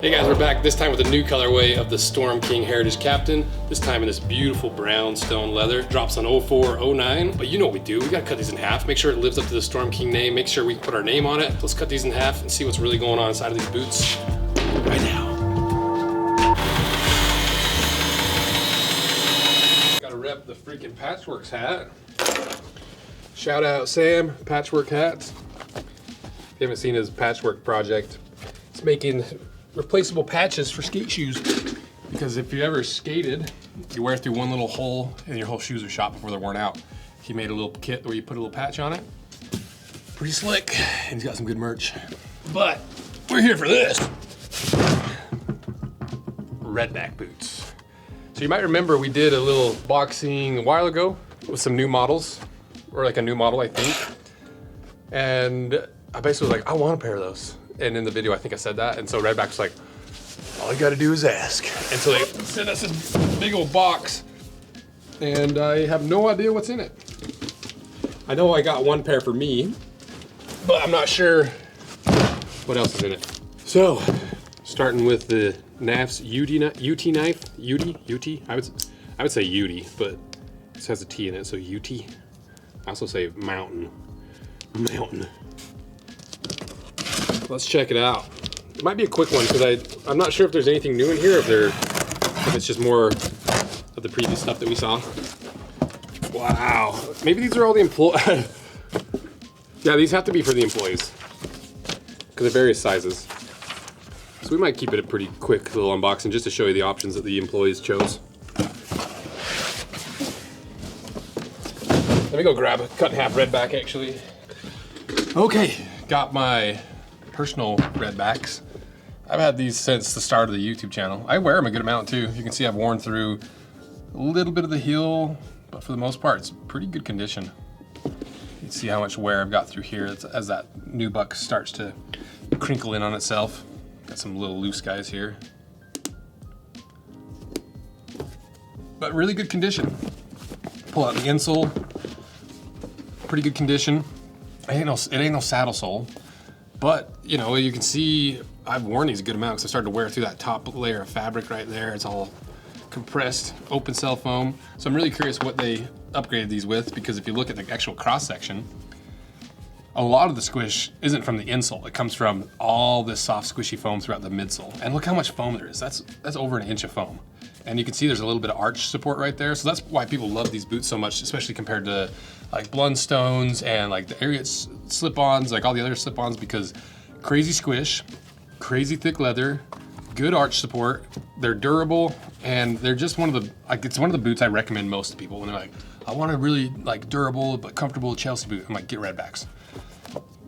Hey guys, we're back this time with a new colorway of the Storm King Heritage Captain. This time in this beautiful brown stone leather. Drops on 04, 09. But you know what we do. We gotta cut these in half. Make sure it lives up to the Storm King name. Make sure we put our name on it. Let's cut these in half and see what's really going on inside of these boots right now. Gotta rep the freaking Patchworks hat. Shout out Sam, Patchwork Hats. If you haven't seen his patchwork project, it's making replaceable patches for skate shoes, because if you ever skated, you wear through one little hole and your whole shoes are shot before they're worn out. He made a little kit where you put a little patch on it. Pretty slick, and he's got some good merch. But we're here for this. Redback boots. So you might remember we did a little boxing a while ago with some new models, or like a new model, I think. And I basically was like, I want a pair of those. And in the video, I think I said that. And so Redback was like, all you gotta do is ask. And so they sent us this big old box, and I have no idea what's in it. I know I got one pair for me, but I'm not sure what else is in it. So, starting with the NAF's UT knife, UT, I would say UT, but this has a T in it, so UT. I also say mountain. Let's check it out. It might be a quick one because I'm not sure if there's anything new in here, if it's just more of the previous stuff that we saw. Wow, maybe these are all the employees. Yeah, these have to be for the employees because they're various sizes. So we might keep it a pretty quick little unboxing just to show you the options that the employees chose. Let me go grab a cut in half Redback actually. Okay, got my personal Redbacks. I've had these since the start of the YouTube channel. I wear them a good amount too. You can see I've worn through a little bit of the heel, but for the most part, it's pretty good condition. You can see how much wear I've got through here as that nubuck starts to crinkle in on itself. Got some little loose guys here. But really good condition. Pull out the insole, pretty good condition. It ain't no saddle sole. But, you know, you can see I've worn these a good amount because I started to wear through that top layer of fabric right there. It's all compressed, open cell foam. So I'm really curious what they upgraded these with, because if you look at the actual cross section, a lot of the squish isn't from the insole. It comes from all this soft squishy foam throughout the midsole. And look how much foam there is. That's over 1 inch of foam. And you can see there's a little bit of arch support right there. So that's why people love these boots so much, especially compared to like Blundstones and like the Ariat slip-ons, like all the other slip-ons, because crazy squish, crazy thick leather, good arch support. They're durable, and they're just one of the, like, it's one of the boots I recommend most to people when they're like, I want a really like durable but comfortable Chelsea boot. I'm like, get Redbacks.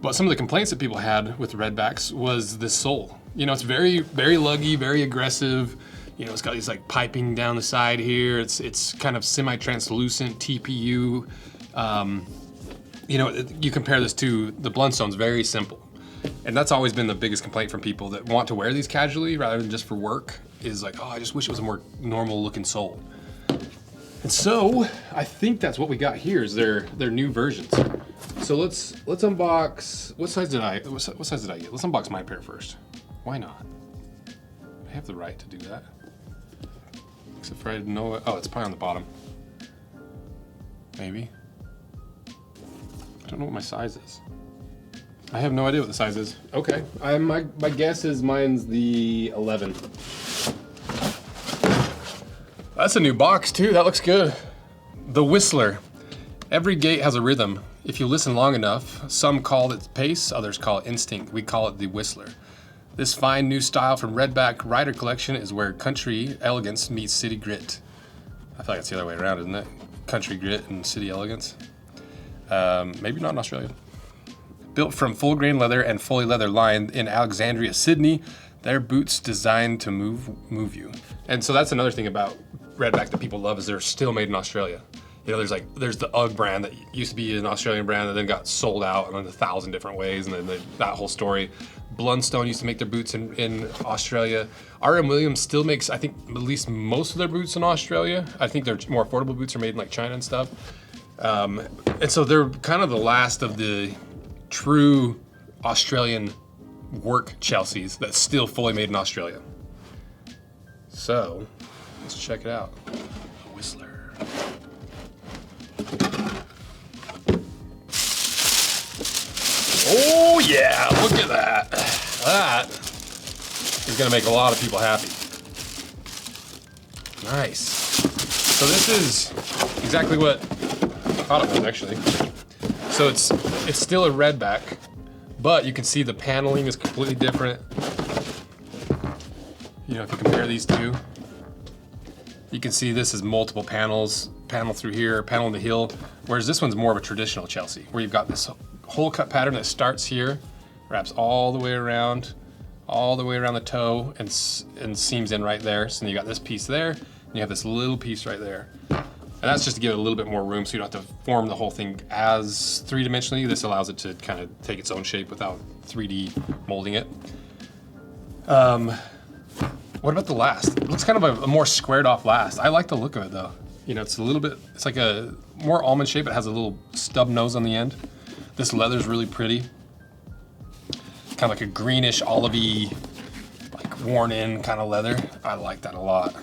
But some of the complaints that people had with Redbacks was this sole. You know, it's very, very luggy, very aggressive. You know, it's got these like piping down the side here. It's kind of semi-translucent TPU. You know, you compare this to the Blundstones, very simple. And that's always been the biggest complaint from people that want to wear these casually rather than just for work, is like, oh, I just wish it was a more normal looking sole. And so I think that's what we got here is their new versions. So let's unbox. What size did I get? Let's unbox my pair first. Why not? I have the right to do that. Except for I didn't know it. Oh, it's probably on the bottom. Maybe. I don't know what my size is. I have no idea what the size is. Okay, my guess is mine's the 11. That's a new box too, that looks good. The Whistler. Every gait has a rhythm. If you listen long enough, some call it pace, others call it instinct. We call it the Whistler. This fine new style from Redback Rider Collection is where country elegance meets city grit. I feel like it's the other way around, isn't it? Country grit and city elegance. Maybe not in Australia. Built from full grain leather and fully leather lined in Alexandria, Sydney, they're boots designed to move you. And so that's another thing about Redback that people love, is they're still made in Australia. You know, there's the UGG brand that used to be an Australian brand that then got sold out in 1,000 different ways, and then that whole story. Blundstone used to make their boots in Australia. R.M. Williams still makes, I think, at least most of their boots in Australia. I think their more affordable boots are made in like China and stuff. And so they're kind of the last of the true Australian work Chelseas that's still fully made in Australia. So let's check it out. Whistler. Oh yeah, look at that. That is gonna make a lot of people happy. Nice. So this is exactly what I thought it was actually. So it's still a Redback, but you can see the paneling is completely different. You know, if you compare these two, you can see this is multiple panels, panel through here, panel in the heel, whereas this one's more of a traditional Chelsea, where you've got this hole cut pattern that starts here, wraps all the way around the toe, and seams in right there. So then you got this piece there, and you have this little piece right there. And that's just to give it a little bit more room so you don't have to form the whole thing as three-dimensionally. This allows it to kind of take its own shape without 3D molding it. What about the last? It looks kind of a more squared off last. I like the look of it though. You know, it's a little bit, it's like a more almond shape. It has a little stub nose on the end. This leather's really pretty. Kind of like a greenish, olivey, like worn in kind of leather. I like that a lot.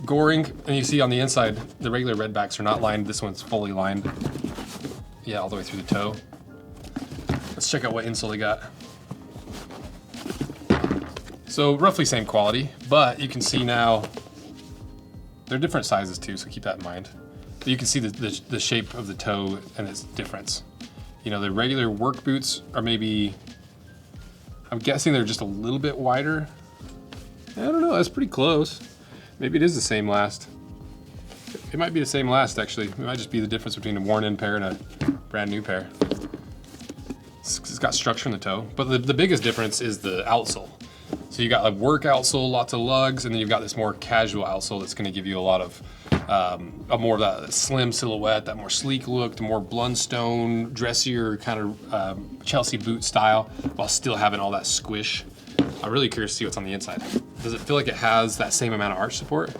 Goring, and you see on the inside, the regular Redbacks are not lined. This one's fully lined. Yeah, all the way through the toe. Let's check out what insole they got. So roughly same quality, but you can see now, they're different sizes too, so keep that in mind. But you can see the shape of the toe and its difference. You know, the regular work boots are maybe, I'm guessing they're just a little bit wider. I don't know, that's pretty close. Maybe it is the same last. It might be the same last actually. It might just be the difference between a worn in pair and a brand new pair. It's got structure in the toe, but the biggest difference is the outsole. So you got a work outsole, lots of lugs, and then you've got this more casual outsole that's gonna give you a lot of, more of that slim silhouette, that more sleek look, the more Blundstone, dressier kind of Chelsea boot style, while still having all that squish. I'm really curious to see what's on the inside. Does it feel like it has that same amount of arch support?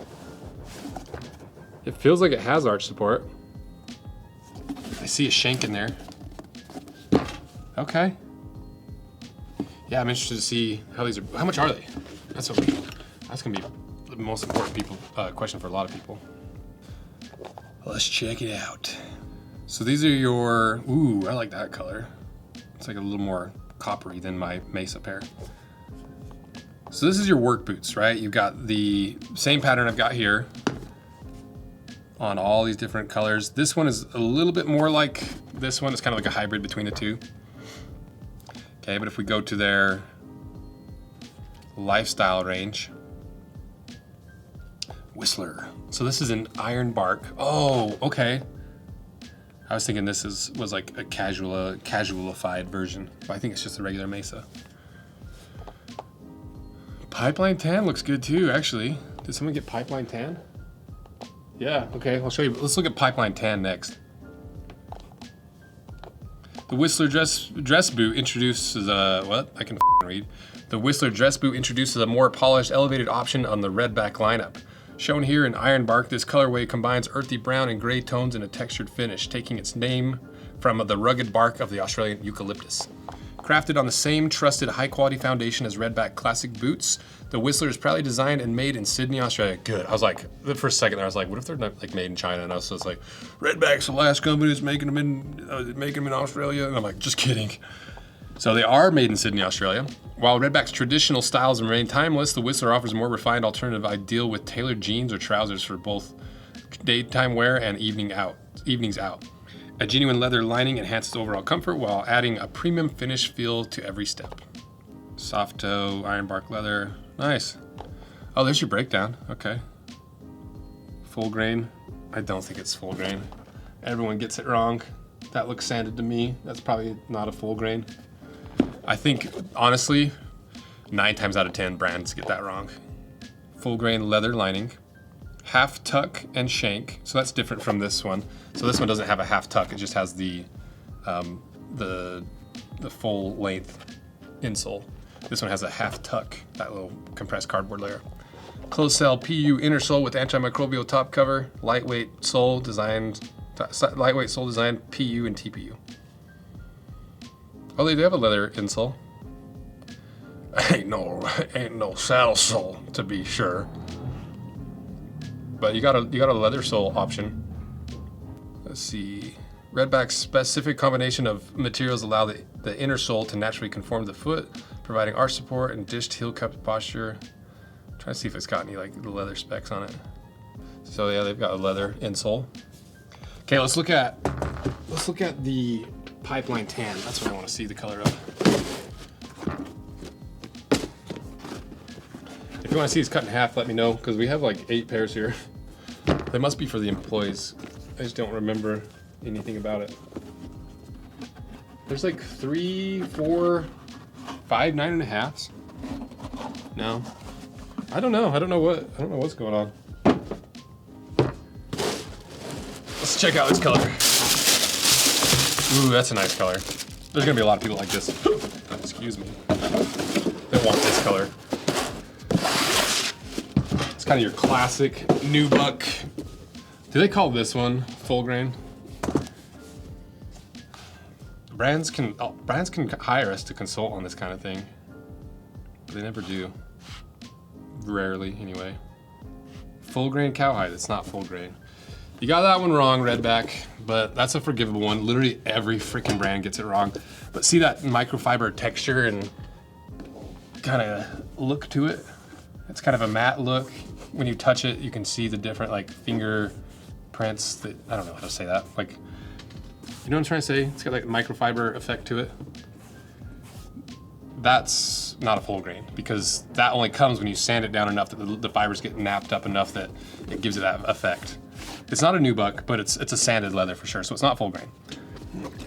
It feels like it has arch support. I see a shank in there. Okay. Yeah, I'm interested to see how these are. How much are they? That's gonna be the most important question for a lot of people. Let's check it out. So these are your. Ooh, I like that color. It's like a little more coppery than my Mesa pair. So this is your work boots, right? You've got the same pattern I've got here on all these different colors. This one is a little bit more like this one. It's kind of like a hybrid between the two. Okay, but if we go to their lifestyle range, Whistler. So this is an iron bark. Oh, okay. I was thinking this was like a casualified version, but I think it's just a regular Mesa. Pipeline tan looks good too, actually. Did someone get pipeline tan? Yeah, okay, I'll show you. Let's look at pipeline tan next. The Whistler dress boot introduces a, what? I can read. The Whistler dress boot introduces a more polished, elevated option on the Redback lineup. Shown here in iron bark, this colorway combines earthy brown and gray tones in a textured finish, taking its name from the rugged bark of the Australian eucalyptus. Crafted on the same trusted high-quality foundation as Redback classic boots, the Whistler is proudly designed and made in Sydney, Australia. Good. I was like, the first second there, I was like, what if they're not like made in China? And I was just like, Redback's the last company that's making them in Australia. And I'm like, just kidding. So they are made in Sydney, Australia. While Redback's traditional styles remain timeless, the Whistler offers a more refined alternative ideal with tailored jeans or trousers for both daytime wear and evenings out. A genuine leather lining enhances overall comfort while adding a premium finish feel to every step. Soft toe, iron bark leather, nice. Oh, there's your breakdown, okay. Full grain, I don't think it's full grain. Everyone gets it wrong. That looks sanded to me. That's probably not a full grain. I think, honestly, 9 times out of 10 brands get that wrong. Full grain leather lining. Half tuck and shank, so that's different from this one. So this one doesn't have a half tuck; it just has the full length insole. This one has a half tuck, that little compressed cardboard layer. Closed cell PU inner sole with antimicrobial top cover, lightweight sole design, PU and TPU. Oh, they do have a leather insole. ain't no saddle sole to be sure. But you got a leather sole option. Let's see. Redback's specific combination of materials allow the inner sole to naturally conform to the foot, providing arch support and dished heel cup posture. I'm trying to see if it's got any like the leather specs on it. So yeah, they've got a leather insole. Okay, let's look at the Pipeline Tan. That's what I want to see the color of. If you want to see these cut in half, let me know, because we have like 8 pairs here. They must be for the employees. I just don't remember anything about it. There's like 3, 4, 5 9.5s. No, I don't know. I don't know what's going on. Let's check out this color. Ooh, that's a nice color. There's gonna be a lot of people like this. Excuse me. They want this color. It's kind of your classic nubuck. Do they call this one full grain? Brands can hire us to consult on this kind of thing, but they never do. Rarely, anyway. Full grain cowhide. It's not full grain. You got that one wrong, Redback, but that's a forgivable one. Literally every freaking brand gets it wrong. But see that microfiber texture and kind of look to it? It's kind of a matte look. When you touch it, you can see the different like finger prints that, I don't know how to say that. Like, you know what I'm trying to say? It's got like a microfiber effect to it. That's not a full grain, because that only comes when you sand it down enough that the fibers get napped up enough that it gives it that effect. It's not a nubuck, but it's a sanded leather for sure, so it's not full grain.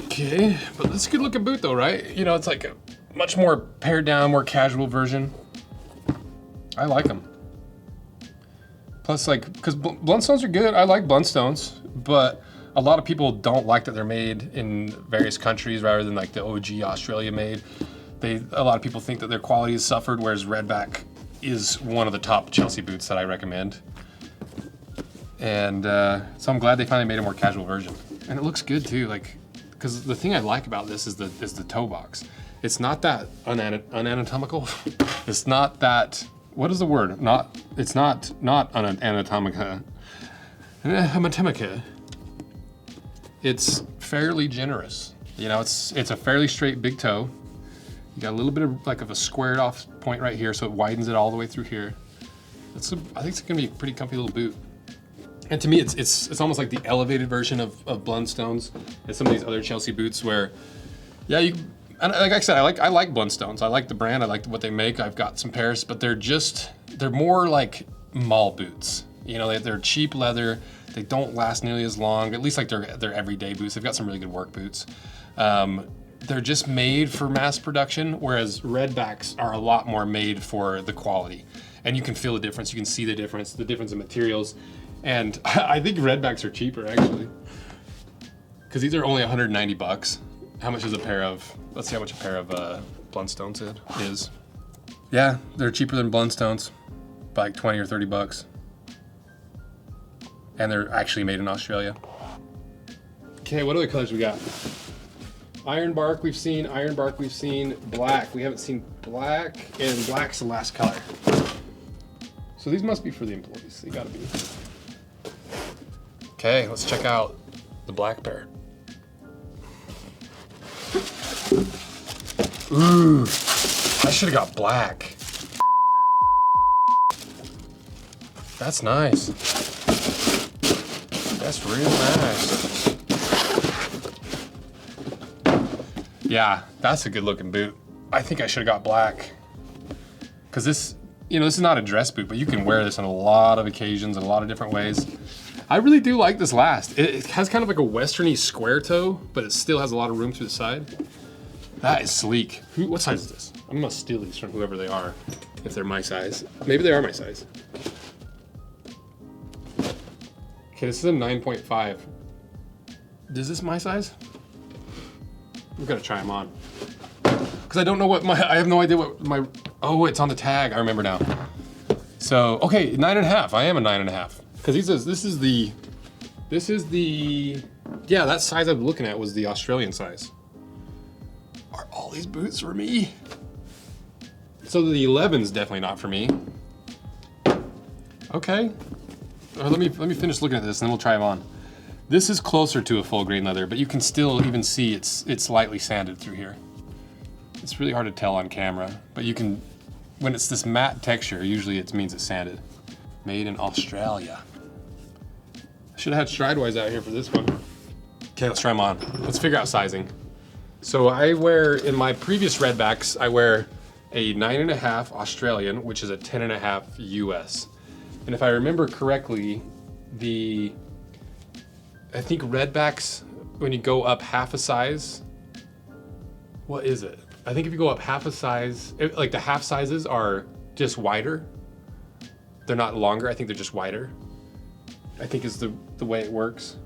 Okay, but it's a good looking boot though, right? You know, it's like a much more pared down, more casual version. I like them. Plus, like, because Bluntstones are good. I like Bluntstones, but a lot of people don't like that they're made in various countries rather than like the OG Australia made. A lot of people think that their quality has suffered, whereas Redback is one of the top Chelsea boots that I recommend. And so I'm glad they finally made a more casual version. And it looks good too, like, because the thing I like about this is the toe box. It's not that unanatomical. It's not that, what is the word? It's not unanatomica. Anatomica. It's fairly generous. You know, it's a fairly straight big toe. You got a little bit of like a squared off point right here, so it widens it all the way through here. I think it's gonna be a pretty comfy little boot. And to me, it's almost like the elevated version of Bluntstones and some of these other Chelsea boots where, yeah, and like I said, I like Bluntstones. I like the brand. I like what they make. I've got some pairs, but they're more like mall boots. You know, they're cheap leather. They don't last nearly as long. At least like they're everyday boots. They've got some really good work boots. They're just made for mass production, whereas Redbacks are a lot more made for the quality. And you can feel the difference. You can see the difference in materials. And I think Redbacks are cheaper actually, because these are only 190 bucks. How much is a pair of, let's see how much a pair of Bluntstones is. Yeah, they're cheaper than Bluntstones by like 20 or 30 bucks. And they're actually made in Australia. Okay, what other colors we got? Ironbark we've seen, black. We haven't seen black, and black's the last color. So these must be for the employees, they gotta be. Okay, let's check out the black pair. Ooh, I should've got black. That's nice. That's real nice. Yeah, that's a good looking boot. I think I should have got black. Cause this, you know, this is not a dress boot, but you can wear this on a lot of occasions in a lot of different ways. I really do like this last. It has kind of like a westerny square toe, but it still has a lot of room to the side. That is sleek. What size is this? I'm gonna steal these from whoever they are, if they're my size. Maybe they are my size. Okay, this is a 9.5. Is this my size? I'm gonna try them on. Cause I don't know I have no idea what my, oh, it's on the tag, I remember now. So, okay, 9.5, I am a 9.5. Cause this is the, yeah, that size I'm looking at was the Australian size. Are all these boots for me? So the 11's definitely not for me. Okay. Let me finish looking at this and then we'll try them on. This is closer to a full grain leather, but you can still even see it's lightly sanded through here. It's really hard to tell on camera, but you can, when it's this matte texture, usually it means it's sanded. Made in Australia. I should have had Stridewise out here for this one. Okay, let's try them on. Let's figure out sizing. So I wear, in my previous Redbacks, I wear a 9.5 Australian, which is a 10.5 US. And if I remember correctly, I think Redbacks, when you go up half a size, what is it? I think if you go up half a size, like the half sizes are just wider. They're not longer, I think they're just wider. I think is the way it works.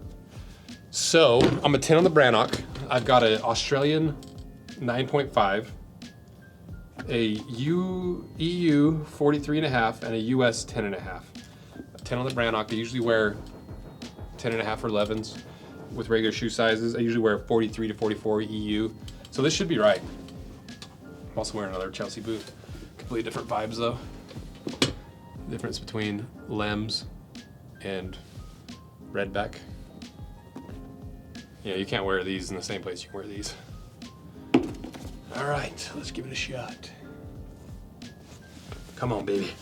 So I'm a 10 on the Brannock. I've got an Australian 9.5, a EU 43.5, and a US 10.5. 10 on the Brannock. I usually wear 10.5 or 11s with regular shoe sizes. I usually wear 43 to 44 EU. So this should be right. I'm also wearing another Chelsea boot. Completely different vibes though. Difference between Lems and Redback. Yeah, you can't wear these in the same place you can wear these. All right, let's give it a shot. Come on, baby.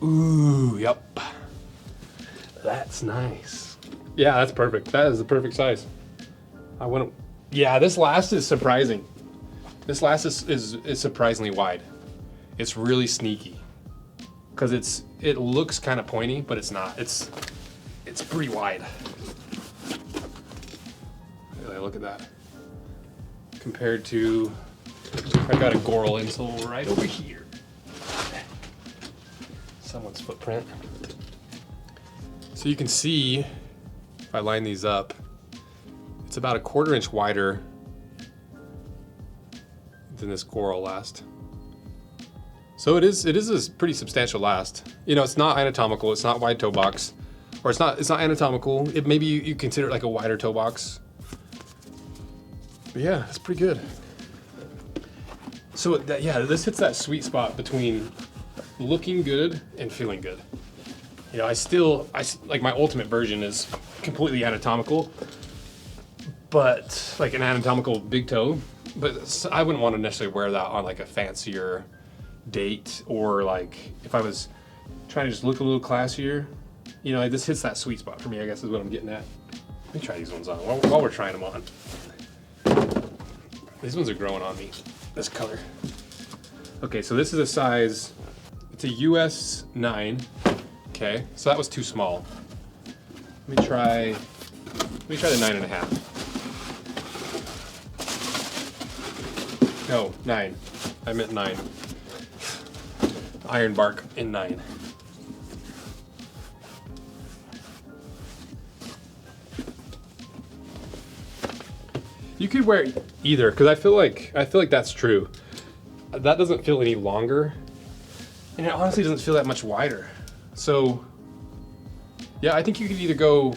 Ooh, yep. That's nice. Yeah, that's perfect. That is the perfect size. I want to. Yeah, this last is surprising. This last is surprisingly wide. It's really sneaky because it looks kind of pointy, but it's not. It's pretty wide. Look at that. Compared to, I got a Goral insole right over here. Someone's footprint. So you can see, if I line these up, it's about a 1/4 inch wider than this Goral last. So it is a pretty substantial last. You know, it's not anatomical, it's not wide toe box, or it's not anatomical. It maybe you consider it like a wider toe box. But yeah, it's pretty good. So yeah, this hits that sweet spot between looking good and feeling good. You know, I like my ultimate version is completely anatomical, but like an anatomical big toe. But I wouldn't want to necessarily wear that on like a fancier date, or like if I was trying to just look a little classier. You know, this hits that sweet spot for me, I guess is what I'm getting at. Let me try these ones on while we're trying them on. These ones are growing on me, this color. Okay, so this is a size, it's a US 9. Okay, so that was too small. Let me try the 9.5. No, 9. I meant 9. Iron bark in 9. You could wear either, because I feel like that's true. That doesn't feel any longer, and it honestly doesn't feel that much wider. So, yeah, I think you could either go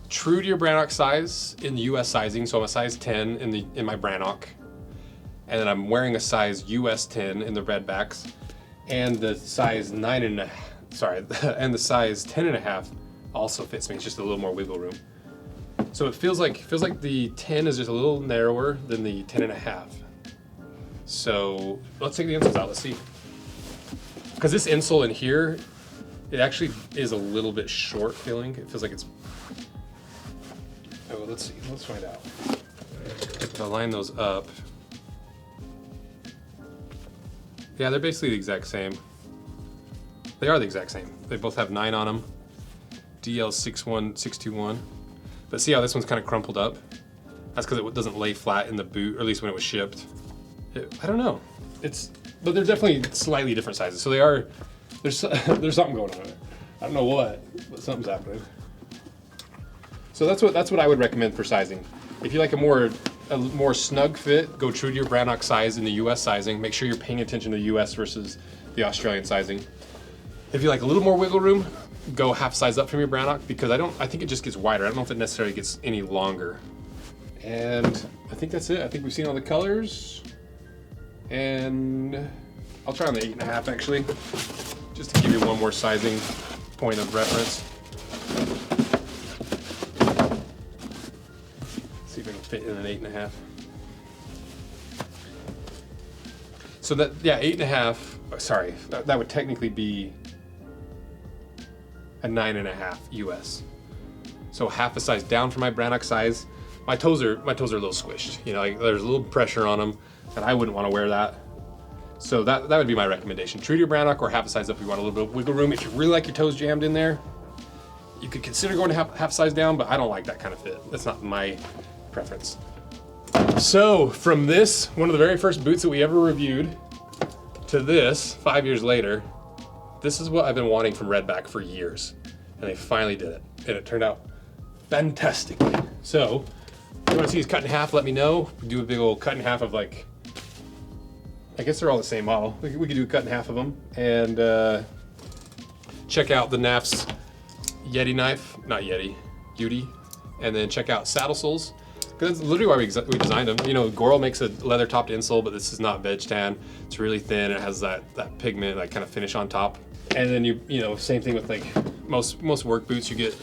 true to your Brannock size in the US sizing. So I'm a size 10 in my Brannock, and then I'm wearing a size US 10 in the Redbacks, and the size 9.5. Sorry, and the size 10.5 also fits me. It's just a little more wiggle room. So it feels like the 10 is just a little narrower than the 10.5. So let's take the insoles out. Let's see. Because this insole in here, it actually is a little bit short feeling. It feels like it's. Oh, let's see. Let's find out. If I line those up. Yeah, they're basically the exact same. They are the exact same. They both have 9 on them. DL61621. But see how this one's kind of crumpled up? That's because it doesn't lay flat in the boot, or at least when it was shipped. I don't know. But they're definitely slightly different sizes. So there's something going on there. I don't know what, but something's happening. So that's what I would recommend for sizing. If you like a more snug fit, go true to your Brannock size in the US sizing. Make sure you're paying attention to the US versus the Australian sizing. If you like a little more wiggle room, go half size up from your Brannock, because I think it just gets wider. I don't know if it necessarily gets any longer. And I think that's it. I think we've seen all the colors. And I'll try on the 8.5 actually, just to give you one more sizing point of reference. See if I can fit in an 8.5. So that, yeah, 8.5, sorry, that would technically be a 9.5 US. So half a size down from my Brannock size. My toes are a little squished. You know, like there's a little pressure on them, and I wouldn't want to wear that. So that would be my recommendation. True to your Brannock or half a size up if you want a little bit of wiggle room. If you really like your toes jammed in there, you could consider going to half size down, but I don't like that kind of fit. That's not my preference. So from this, one of the very first boots that we ever reviewed, to this, 5 years later, this is what I've been wanting from Redback for years. And they finally did it. And it turned out fantastically. So, if you want to see these cut in half, let me know. We do a big old cut in half of like, I guess they're all the same model. We could do a cut in half of them. And check out the NAF's Yeti knife, not Yeti, Yeti. And then check out saddle soles. Because that's literally why we designed them. You know, Goral makes a leather topped insole, but this is not veg tan. It's really thin. It has that pigment, that kind of finish on top. And then you know, same thing with like most work boots. You get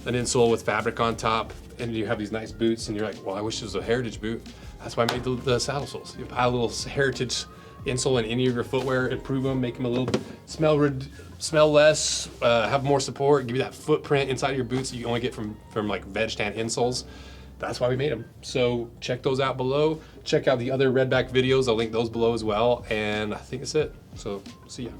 an insole with fabric on top, and you have these nice boots, and you're like, well, I wish it was a heritage boot. That's why I made the saddle soles. You put a little heritage insole in any of your footwear, improve them, make them a little smell less, have more support, give you that footprint inside of your boots that you only get from like veg tan insoles. That's why we made them. So check those out below. Check out the other Redback videos. I'll link those below as well. And I think that's it. So see ya.